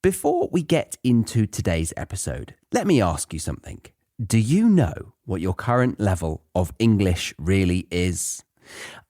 Before we get into today's episode, let me ask you something. Do you know what your current level of English really is?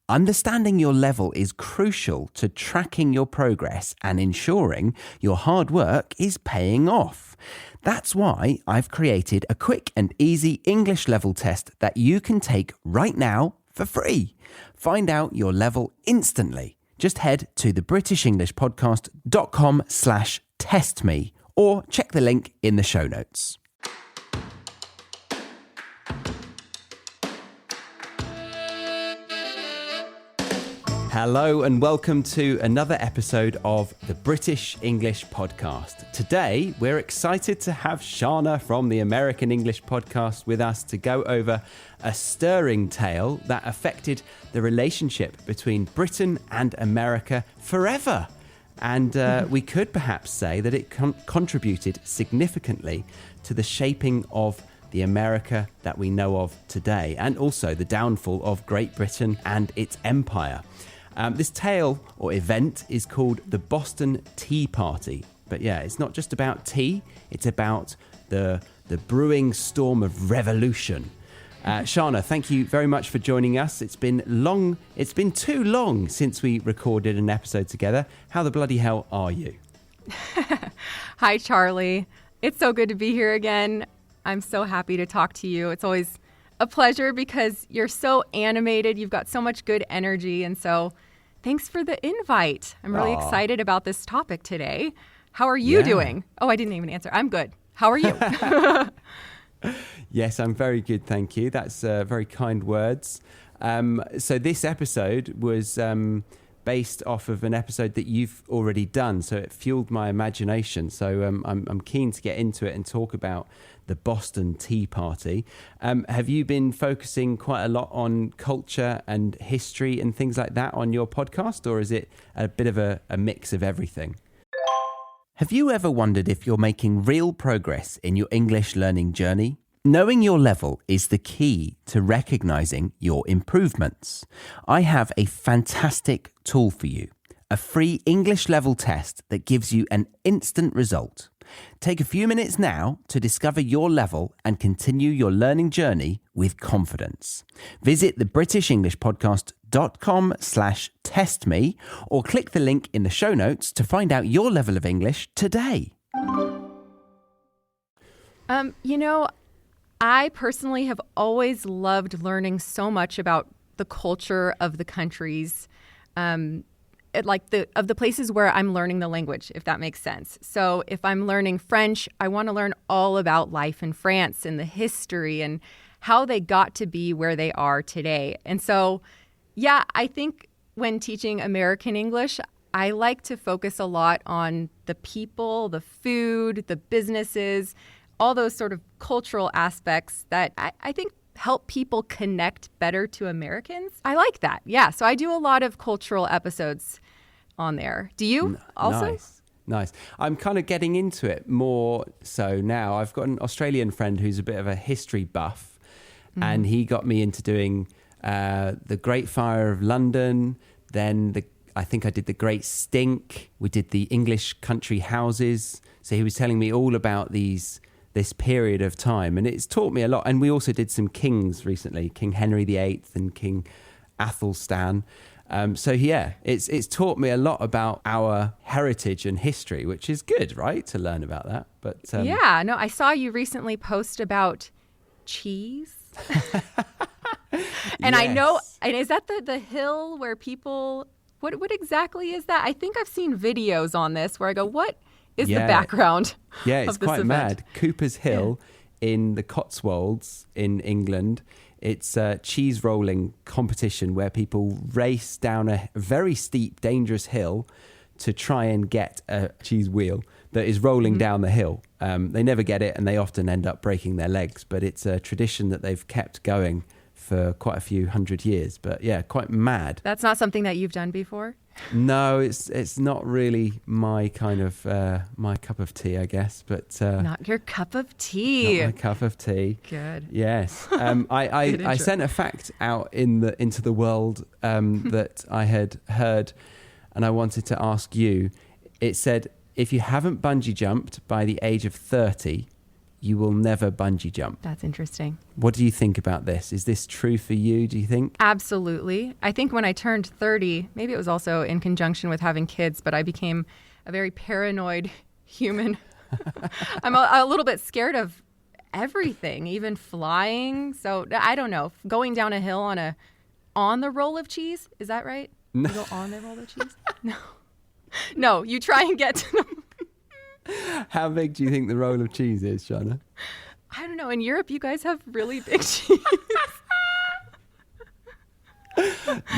Understanding your level is crucial to tracking your progress and ensuring your hard work is paying off. That's why I've created a quick and easy English level test that you can take right now for free. Find out your level instantly. Just head to thebritishenglishpodcast.com/testme or check the link in the show notes. Hello and welcome to another episode of the British English Podcast. Today, we're excited to have Shana from the American English Podcast with us to go over a stirring tale that affected the relationship between Britain and America forever. And we could perhaps say that it contributed significantly to the shaping of the America that we know of today, and also the downfall of Great Britain and its empire. This tale or event is called the Boston Tea Party. But yeah, it's not just about tea, it's about the brewing storm of revolution. Shana, thank you very much for joining us. It's been too long since we recorded an episode together. How the bloody hell are you? Hi, Charlie. It's so good to be here again. I'm so happy to talk to you. It's always a pleasure because you're so animated. You've got so much good energy. And so thanks for the invite. I'm really excited about this topic today. How are you doing? Oh, I didn't even answer. I'm good. How are you? Yes, I'm very good. Thank you. That's very kind words. So this episode was based off of an episode that you've already done. So it fueled my imagination. So I'm keen to get into it and talk about the Boston Tea Party. Have you been focusing quite a lot on culture and history and things like that on your podcast, or is it a bit of a mix of everything? Have you ever wondered if you're making real progress in your English learning journey? Knowing your level is the key to recognizing your improvements. I have a fantastic tool for you, a free English level test that gives you an instant result. Take a few minutes now to discover your level and continue your learning journey with confidence. Visit thebritishenglishpodcast.com/testme or click the link in the show notes to find out your level of English today. I personally have always loved learning so much about the culture of the countries, of the places where I'm learning the language, if that makes sense. So if I'm learning French, I want to learn all about life in France and the history and how they got to be where they are today. And so, I think when teaching American English, I like to focus a lot on the people, the food, the businesses, all those sort of cultural aspects that I think help people connect better to Americans. I like that. Yeah. So I do a lot of cultural episodes on there. Do you also? Nice. I'm kind of getting into it more so now. I've got an Australian friend who's a bit of a history buff, and he got me into doing the Great Fire of London. Then I think I did the Great Stink. We did the English country houses. So he was telling me all about this period of time, and it's taught me a lot. And we also did some kings recently, King Henry VIII and King Athelstan. It's taught me a lot about our heritage and history, which is good, right, to learn about that. But I saw you recently post about cheese. And I know, and is that the hill where people, what exactly is that? I think I've seen videos on this where I go, what is the background of this event? Yeah, it's quite mad. Cooper's Hill in the Cotswolds in England. It's a cheese rolling competition where people race down a very steep, dangerous hill to try and get a cheese wheel that is rolling down the hill. They never get it, and they often end up breaking their legs. But it's a tradition that they've kept going for quite a few hundred years. But yeah, quite mad. That's not something that you've done before? No, it's not really my kind of my cup of tea, I guess. But not your cup of tea. Not my cup of tea. Good. Yes. I sent a fact out into the world that I had heard, and I wanted to ask you. It said if you haven't bungee jumped by the age of 30, you will never bungee jump. That's interesting. What do you think about this? Is this true for you, do you think? Absolutely. I think when I turned 30, maybe it was also in conjunction with having kids, but I became a very paranoid human. I'm a little bit scared of everything, even flying. So I don't know. Going down a hill on the roll of cheese, is that right? No. You go on the roll of cheese? No. No, you try and get to them. How big do you think the roll of cheese is, Shana? I don't know. In Europe, you guys have really big cheese.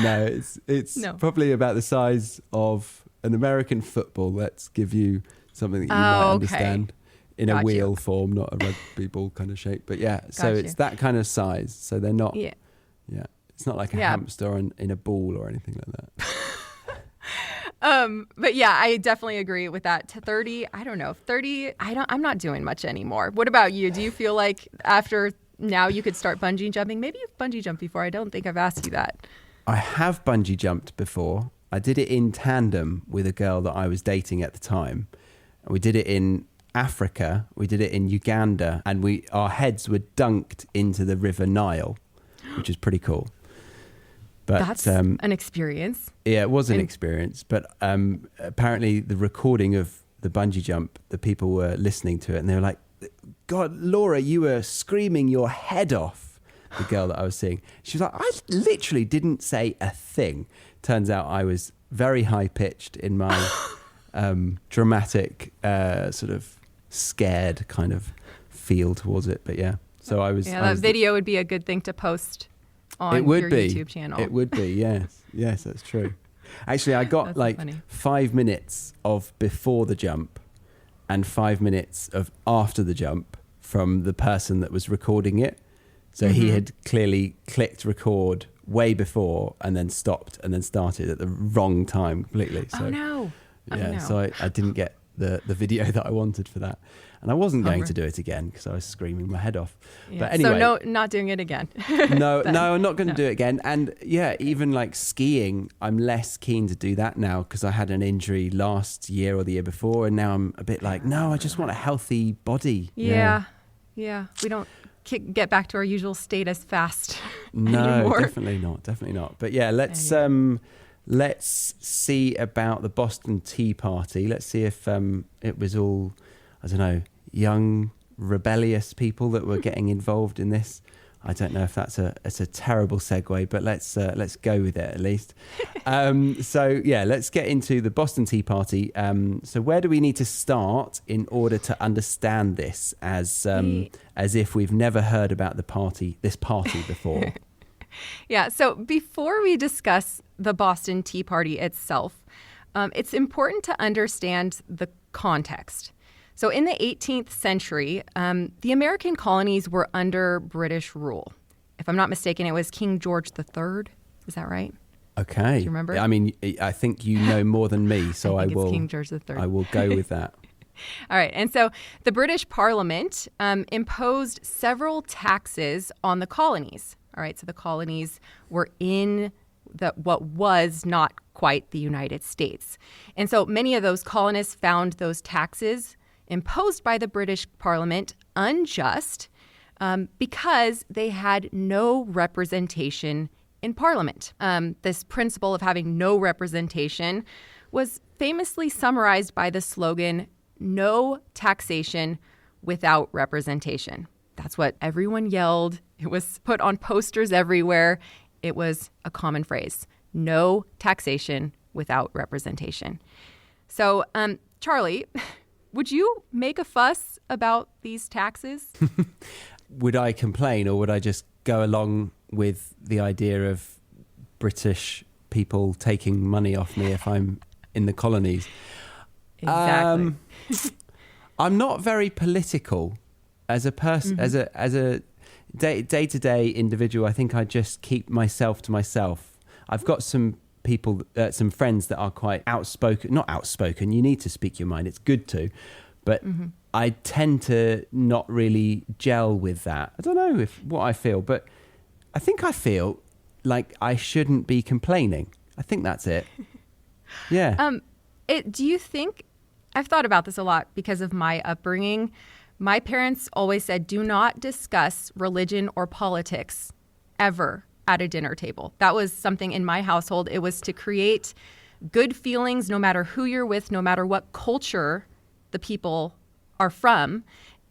No, it's probably about the size of an American football. Let's give you something that you might understand in a wheel form, not a rugby ball kind of shape. But yeah, so it's that kind of size. So they're not, it's not like a hamster in a ball or anything like that. But yeah, I definitely agree with that. To 30, I don't know. 30, I'm not doing much anymore. What about you? Do you feel like after now you could start bungee jumping? Maybe you've bungee jumped before. I don't think I've asked you that. I have bungee jumped before. I did it in tandem with a girl that I was dating at the time. We did it in Africa. We did it in Uganda, and our heads were dunked into the River Nile, which is pretty cool. But that's an experience. Yeah, it was an experience. But apparently the recording of the bungee jump, the people were listening to it and they were like, God, Laura, you were screaming your head off, the girl that I was seeing. She was like, I literally didn't say a thing. Turns out I was very high-pitched in my dramatic, sort of scared kind of feel towards it. But yeah, so I was... Yeah, that video would be a good thing to post on your YouTube channel. It would be, yes. Yes, that's true. Actually, I got funny. 5 minutes of before the jump and 5 minutes of after the jump from the person that was recording it. So he had clearly clicked record way before and then stopped and then started at the wrong time completely. So, oh, no. So I didn't get the video that I wanted for that. And I wasn't going to do it again because I was screaming my head off. Yeah. But anyway. So not doing it again. No, I'm not going to do it again. And yeah, even like skiing, I'm less keen to do that now because I had an injury last year or the year before. And now I'm a bit like, no, I just want a healthy body. Yeah. We don't get back to our usual state as fast No, anymore. Definitely not. But yeah, let's see about the Boston Tea Party. Let's see if it was all, I don't know, young, rebellious people that were getting involved in this. I don't know if that's a terrible segue, but let's go with it at least. So yeah, let's get into the Boston Tea Party. So where do we need to start in order to understand this as if we've never heard about this party before? Yeah. So before we discuss the Boston Tea Party itself, it's important to understand the context. So in the 18th century, the American colonies were under British rule. If I'm not mistaken, it was King George III. Is that right? Okay. Do you remember? I mean, I think you know more than me, so I think it's King George III. I will go with that. All right. And so the British Parliament imposed several taxes on the colonies. All right. So the colonies were in what was not quite the United States. And so many of those colonists found those taxes imposed by the British Parliament unjust because they had no representation in Parliament. This principle of having no representation was famously summarized by the slogan, "No taxation without representation." That's what everyone yelled. It was put on posters everywhere. It was a common phrase, no taxation without representation. So, Charlie, would you make a fuss about these taxes? Would I complain, or would I just go along with the idea of British people taking money off me if I'm in the colonies? Exactly. I'm not very political as a person, as a day-to-day individual. I think I just keep myself to myself. I've got some people, some friends that are quite outspoken. Not outspoken. You need to speak your mind. It's good to, but I tend to not really gel with that. I don't know what I feel, but I think I feel like I shouldn't be complaining. I think that's it. Yeah. Do you think I've thought about this a lot because of my upbringing. My parents always said, do not discuss religion or politics ever at a dinner table. That was something in my household. It was to create good feelings no matter who you're with, no matter what culture the people are from.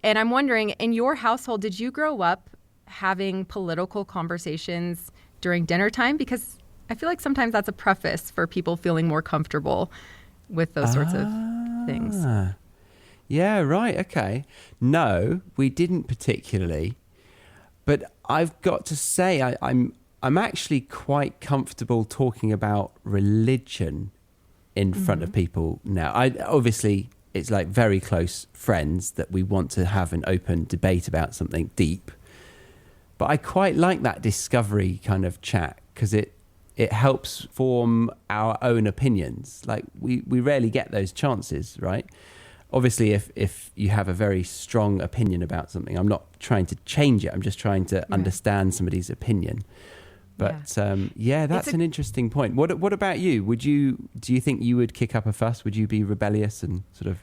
And I'm wondering, in your household, did you grow up having political conversations during dinner time? Because I feel like sometimes that's a preface for people feeling more comfortable with those sorts of things. Yeah, right. Okay. No, we didn't particularly. But I've got to say, I'm actually quite comfortable talking about religion in front of people now. Obviously, it's like very close friends that we want to have an open debate about something deep. But I quite like that discovery kind of chat because it helps form our own opinions. Like we rarely get those chances, right? Obviously, if you have a very strong opinion about something, I'm not trying to change it. I'm just trying to understand somebody's opinion. But that's an interesting point. What about you? Do you think you would kick up a fuss? Would you be rebellious and sort of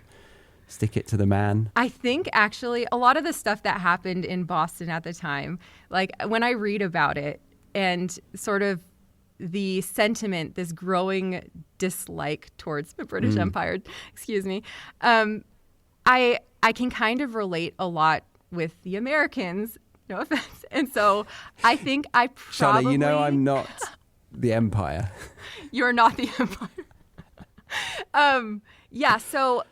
stick it to the man? I think actually a lot of the stuff that happened in Boston at the time, like when I read about it and sort of the sentiment, this growing dislike towards the British Empire, excuse me, I can kind of relate a lot with the Americans, no offense. And so I think I probably... Shana, you know I'm not the empire. You're not the empire. So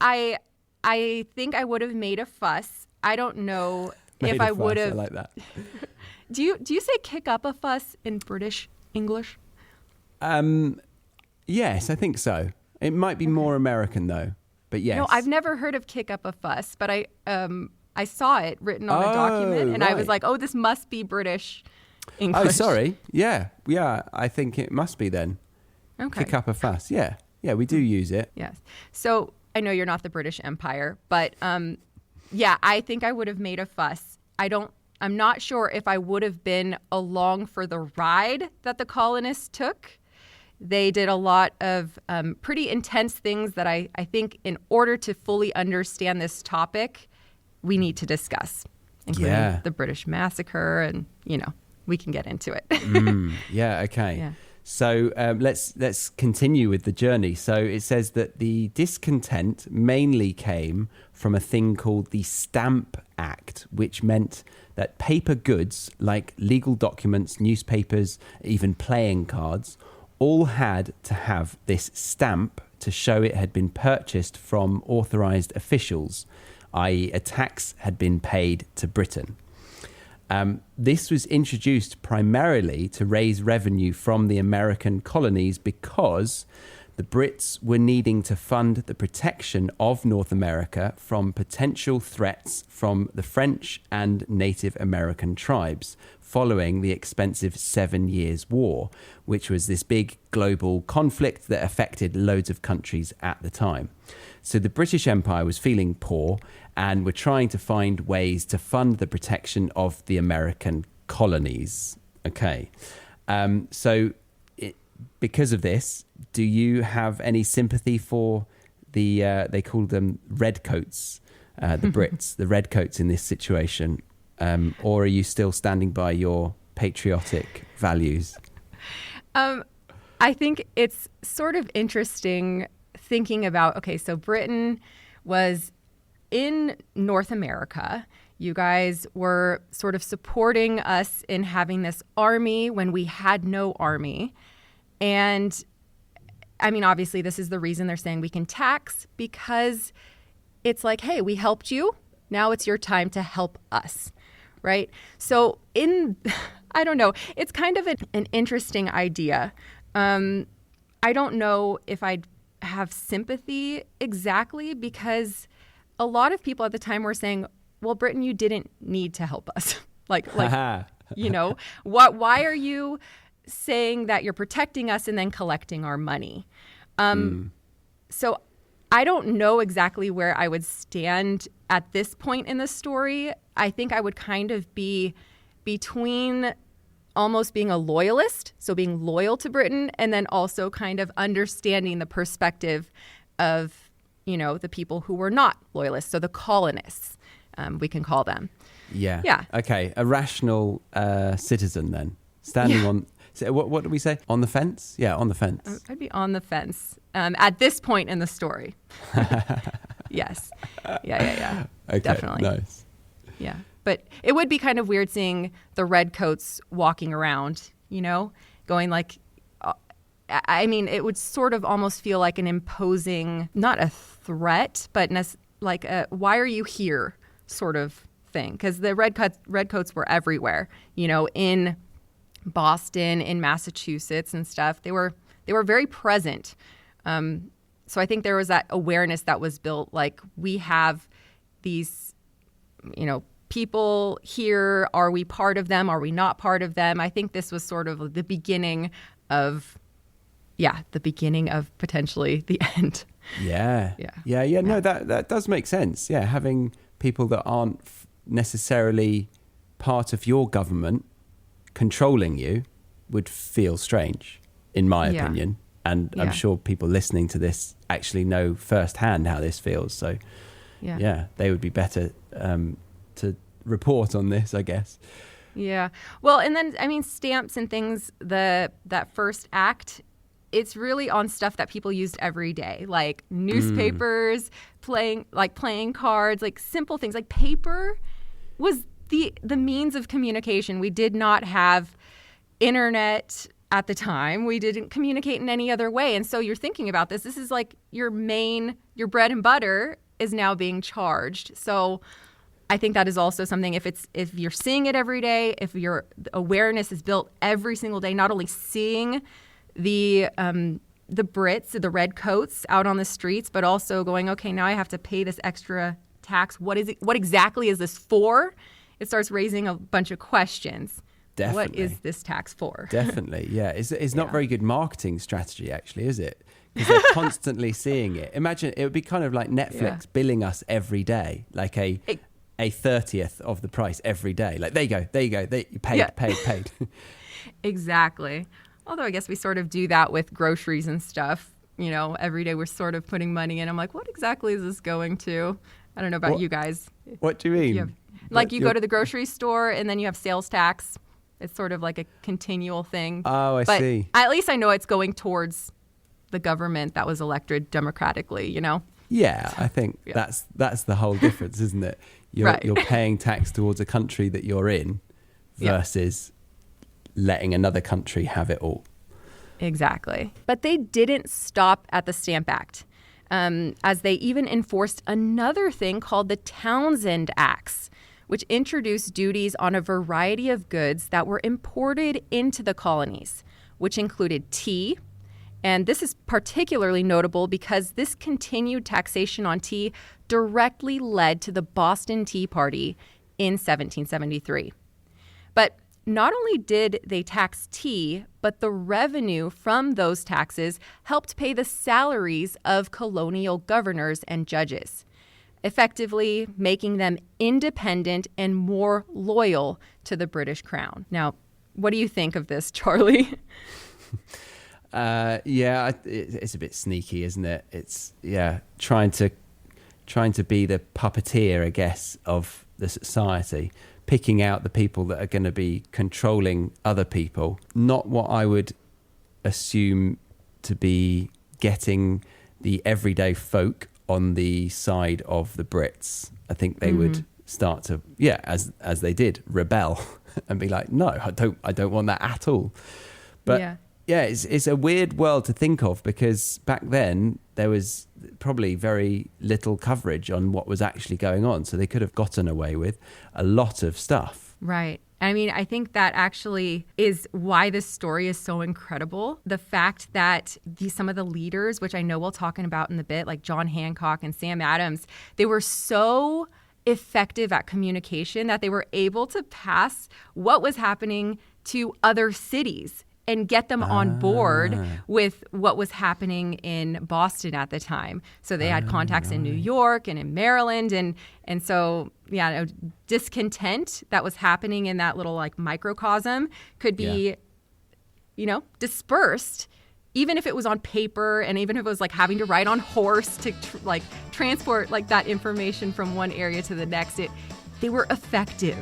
I think I would have made a fuss. I don't know if I would have... I like that. Do you say kick up a fuss in British English? Yes, I think so. It might be more American though, but yes. No, I've never heard of kick up a fuss, but I saw it written on a document, and I was like, oh, this must be British English. Oh, sorry. Yeah, I think it must be then. Okay. Kick up a fuss. Yeah, we do use it. Yes. So I know you're not the British Empire, but I think I would have made a fuss. I'm not sure if I would have been along for the ride that the colonists took. They did a lot of pretty intense things that I think in order to fully understand this topic, we need to discuss, including the British massacre, and, we can get into it. Okay. Yeah. So let's continue with the journey. So it says that the discontent mainly came from a thing called the Stamp Act, which meant that paper goods like legal documents, newspapers, even playing cards, all had to have this stamp to show it had been purchased from authorised officials, i.e. a tax had been paid to Britain. This was introduced primarily to raise revenue from the American colonies because the Brits were needing to fund the protection of North America from potential threats from the French and Native American tribes following the expensive 7 Years' War, which was this big global conflict that affected loads of countries at the time. So the British Empire was feeling poor and were trying to find ways to fund the protection of the American colonies. Okay. Because of this, do you have any sympathy for they call them redcoats, the Brits, the redcoats in this situation? Or are you still standing by your patriotic values? I think it's sort of interesting thinking about, so Britain was in North America. You guys were sort of supporting us in having this army when we had no army. And I mean, obviously, this is the reason they're saying we can tax, because it's like, hey, we helped you. Now it's your time to help us, right? So I don't know, it's kind of an interesting idea. I don't know if I'd have sympathy exactly, because a lot of people at the time were saying, well, Britain, you didn't need to help us. like, why are you saying that you're protecting us and then collecting our money? So I don't know exactly where I would stand at this point in the story. I think I would kind of be between almost being a loyalist, so being loyal to Britain, and then also kind of understanding the perspective of the people who were not loyalists, so the colonists, we can call them. Yeah. Yeah. Okay. A rational citizen then, standing on. So what do we say? On the fence? Yeah, on the fence. I'd be on the fence at this point in the story. Yes. Yeah. Okay. Definitely. Nice. Yeah. But it would be kind of weird seeing the redcoats walking around, going like, I mean, it would sort of almost feel like an imposing, not a threat, but like a, why are you here sort of thing. Because the redcoats were everywhere, in Boston, in Massachusetts and stuff. They were very present. So I think there was that awareness that was built, like we have these, people here. Are we part of them? Are we not part of them? I think this was sort of the beginning of potentially the end. Yeah. No, that does make sense. Yeah, having people that aren't necessarily part of your government controlling you would feel strange, in my opinion. And I'm sure people listening to this actually know firsthand how this feels. So, they would be better to report on this, I guess. Yeah. Well, and then, I mean, stamps and things, that first act, it's really on stuff that people used every day, like newspapers, playing cards, like simple things. Like paper was the means of communication. We did not have internet at the time. We didn't communicate in any other way. And so you're thinking about this. This is like your bread and butter is now being charged. So I think that is also something, if you're seeing it every day, if your awareness is built every single day, not only seeing the Brits, the redcoats out on the streets, but also going, okay, now I have to pay this extra tax. What is it? What exactly is this for? It starts raising a bunch of questions. Definitely. What is this tax for? Definitely, yeah. It's not very good marketing strategy, actually, is it? Because they're constantly seeing it. Imagine it would be kind of like Netflix billing us every day, like a 30th of the price every day. Like, there you go. You paid. Exactly. Although I guess we sort of do that with groceries and stuff. Every day we're sort of putting money in. I'm like, what exactly is this going to? I don't know about you guys. What do you mean? You go to the grocery store and then you have sales tax. It's sort of like a continual thing. Oh, I see. At least I know it's going towards the government that was elected democratically, Yeah, I think that's the whole difference, isn't it? You're paying tax towards a country that you're in versus letting another country have it all. Exactly. But they didn't stop at the Stamp Act, as they even enforced another thing called the Townshend Acts, which introduced duties on a variety of goods that were imported into the colonies, which included tea. And this is particularly notable because this continued taxation on tea directly led to the Boston Tea Party in 1773. But not only did they tax tea, but the revenue from those taxes helped pay the salaries of colonial governors and judges, effectively making them independent and more loyal to the British Crown. Now, what do you think of this, Charlie? It's a bit sneaky, isn't it? It's trying to be the puppeteer, I guess, of the society, picking out the people that are going to be controlling other people. Not what I would assume to be getting the everyday folk on the side of the Brits. I think they would start to, as they did, rebel and be like, no, I don't want that at all. But it's a weird world to think of, because back then there was probably very little coverage on what was actually going on. So they could have gotten away with a lot of stuff. Right. I mean, I think that actually is why this story is so incredible. The fact that some of the leaders, which I know we'll talk about in a bit, like John Hancock and Sam Adams, they were so effective at communication that they were able to pass what was happening to other cities and get them on board with what was happening in Boston at the time. So they had contacts in New York and in Maryland. And so, discontent that was happening in that little like microcosm could be, dispersed even if it was on paper and even if it was like having to ride on horse to transport like that information from one area to the next, they were effective.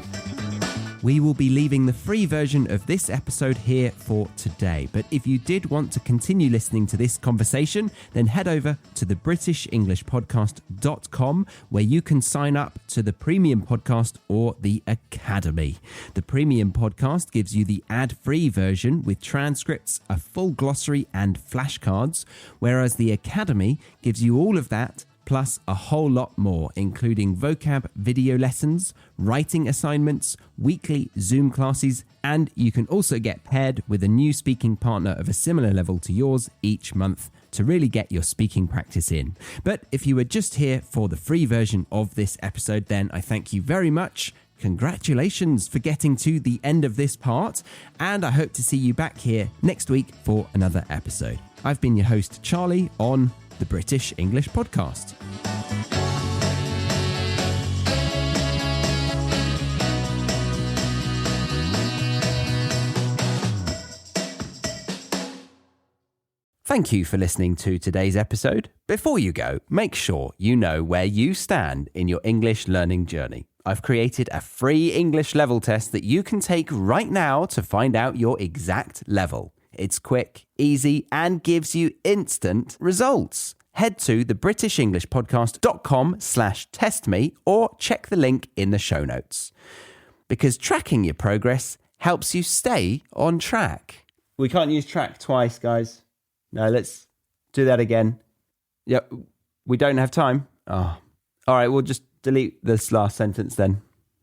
We will be leaving the free version of this episode here for today. But if you did want to continue listening to this conversation, then head over to the BritishEnglishPodcast.com, where you can sign up to the Premium Podcast or the Academy. The Premium Podcast gives you the ad-free version with transcripts, a full glossary and flashcards, whereas the Academy gives you all of that plus a whole lot more, including vocab video lessons, writing assignments, weekly Zoom classes, and you can also get paired with a new speaking partner of a similar level to yours each month to really get your speaking practice in. But if you were just here for the free version of this episode, then I thank you very much. Congratulations for getting to the end of this part, and I hope to see you back here next week for another episode. I've been your host, Charlie, on the British English Podcast. Thank you for listening to today's episode. Before you go, make sure you know where you stand in your English learning journey. I've created a free English level test that you can take right now to find out your exact level. It's quick, easy, and gives you instant results. Head to thebritishenglishpodcast.com/testme or check the link in the show notes. Because tracking your progress helps you stay on track. We can't use track twice, guys. No, let's do that again. Yeah, we don't have time. Oh. All right, we'll just delete this last sentence then.